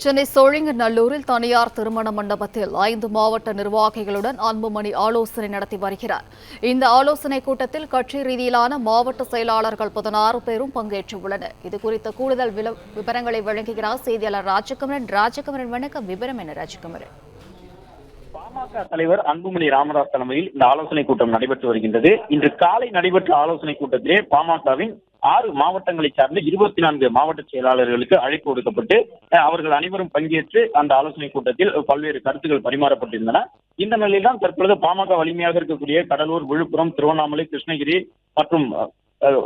சென்னை சோழிங்கநல்லூரில் தனியார் திருமண மண்டபத்தில் 5 மாவட்ட நிர்வாகிகளுடன் அன்புமணி ஆலோசனை நடத்தி வருகிறார். இந்த ஆலோசனைக் கூட்டத்தில் கட்சி ரீதியிலான மாவட்ட செயலாளர்கள் 16 பேரும் பங்கேற்றுள்ளனர். இதுகுறித்த கூடுதல் விவரங்களை வழங்குகிறார் செய்தியாளர் ராஜகுமரன். வணக்கம். விவரம் என்ன ராஜகுமரன்? பாமக தலைவர் அன்புமணி ராமதாஸ் தலைமையில் இந்த ஆலோசனை கூட்டம் நடைபெற்று வருகின்றது. இன்று காலை நடைபெற்ற ஆலோசனை கூட்டத்திலே பாமகவின் 6 மாவட்டங்களை சார்ந்த 24 மாவட்ட செயலாளர்களுக்கு அழைப்பு கொடுக்கப்பட்டு அவர்கள் அனைவரும் பங்கேற்று அந்த ஆலோசனை கூட்டத்தில் பல்வேறு கருத்துக்கள் பரிமாறப்பட்டிருந்தன. இந்த நிலையில்தான் தற்பொழுது பாமக வலிமையாக இருக்கக்கூடிய கடலூர், விழுப்புரம், திருவண்ணாமலை, கிருஷ்ணகிரி மற்றும்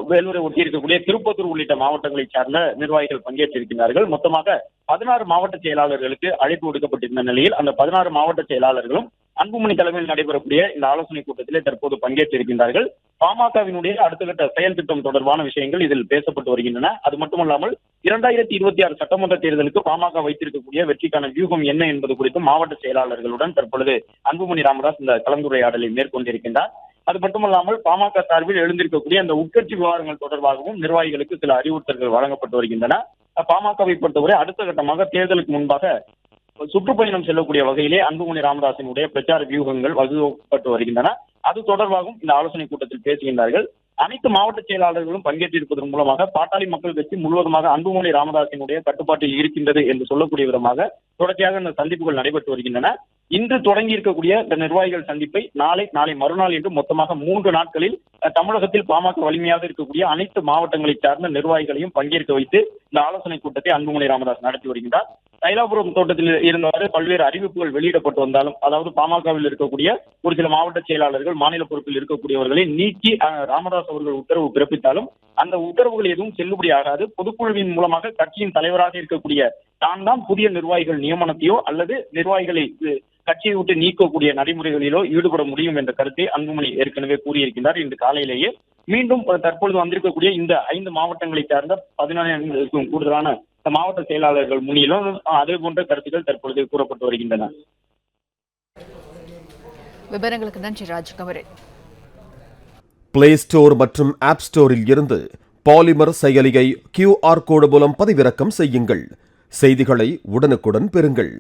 வேலூரை ஒட்டி இருக்கக்கூடிய திருப்பத்தூர் உள்ளிட்ட மாவட்டங்களை சார்ந்த நிர்வாகிகள் பங்கேற்றிருக்கிறார்கள். மொத்தமாக 16 மாவட்ட செயலாளர்களுக்கு அழைப்பு விடுக்கப்பட்டிருந்த நிலையில் அந்த 16 மாவட்ட செயலாளர்களும் அன்புமணி தலைமையில் நடைபெறக்கூடிய இந்த ஆலோசனை கூட்டத்திலே தற்போது பங்கேற்றிருக்கின்றார்கள். பாமகவினுடைய அடுத்த கட்ட செயல் திட்டம் தொடர்பான விஷயங்கள் இதில் பேசப்பட்டு வருகின்றன. அது மட்டுமல்லாமல் 2026 சட்டமன்ற தேர்தலுக்கு பாமக வைத்திருக்கக்கூடிய வெற்றிக்கான வியூகம் என்ன என்பது குறித்து மாவட்ட செயலாளர்களுடன் தற்பொழுது அன்புமணி ராமதாஸ் இந்த கலந்துரையாடலை மேற்கொண்டிருக்கின்றார். அது மட்டுமல்லாமல் பாமக சார்பில் எழுந்திருக்கக்கூடிய அந்த உட்கட்சி விவகாரங்கள் தொடர்பாகவும் நிர்வாகிகளுக்கு சில அறிவுறுத்தல்கள் வழங்கப்பட்டு வருகின்றன. பாமகவை பொறுத்தவரை அடுத்த கட்டமாக தேர்தலுக்கு முன்பாக சுற்றுப்பயணம் செல்லக்கூடிய வகையிலே அன்புமணி ராமதாசினுடைய பிரச்சார வியூகங்கள் வகுக்கப்பட்டு வருகின்றன. அது தொடர்பாகவும் இந்த ஆலோசனை கூட்டத்தில் பேசுகின்றார்கள். அனைத்து மாவட்ட செயலாளர்களும் பங்கேற்றிருப்பதன் மூலமாக பாட்டாளி மக்கள் கட்சி முழுவதுமாக அன்புமணி ராமதாசினுடைய கட்டுப்பாட்டில் இருக்கின்றது என்று சொல்லக்கூடிய விதமாக தொடர்ச்சியாக இந்த சந்திப்புகள் நடைபெற்று வருகின்றன. இன்று தொடங்கி இருக்கக்கூடிய இந்த நிர்வாகிகள் சந்திப்பை நாளை மறுநாள் என்று மொத்தமாக 3 நாட்களில் தமிழகத்தில் பாமக வலிமையாக இருக்கக்கூடிய அனைத்து மாவட்டங்களை சார்ந்த நிர்வாகிகளையும் பங்கேற்க வைத்து இந்த ஆலோசனை கூட்டத்தை அன்புமணி ராமதாஸ் நடத்தி வருகின்றார். தைலாபுரம் தோட்டத்தில் இருந்தவாறு பல்வேறு அறிவிப்புகள் வெளியிடப்பட்டு வந்தாலும், அதாவது பாமகவில் இருக்கக்கூடிய ஒரு சில மாவட்ட செயலாளர்கள் மாநில பொறுப்பில் இருக்கக்கூடியவர்களை நீக்கி ராமதாஸ் அவர்கள் உத்தரவு பிறப்பித்தாலும் அந்த உத்தரவுகள் எதுவும் செல்லுபடி ஆகாது. பொதுக்குழுவின் மூலமாக கட்சியின் தலைவராக இருக்கக்கூடிய தான் புதிய நிர்வாகிகள் நியமனத்தையோ அல்லது நிர்வாகிகளை கட்சியை விட்டு நீக்கக்கூடிய நடைமுறைகளிலோ ஈடுபட முடியும் என்ற கருத்தை அன்புமணி ஏற்கனவே கூறியிருக்கின்றார். இன்று காலையிலேயே மீண்டும் தற்பொழுது வந்திருக்கக்கூடிய இந்த 5 மாவட்டங்களை சார்ந்த 14 கூடுதலான மாவட்ட செயலாளர்கள் முன்னிலும் அதே போன்ற கருத்துக்கள் தற்பொழுது கூறப்பட்டு வருகின்றன. விவரங்களுக்கு நன்றி ராஜகுமரன். பிளே ஸ்டோர் மற்றும் ஆப் ஸ்டோரில் இருந்து பாலிமர் செயலியை QR கோடு மூலம் பதிவிறக்கம் செய்யுங்கள். செய்திகளை உடனுக்குடன் பெறுங்கள்.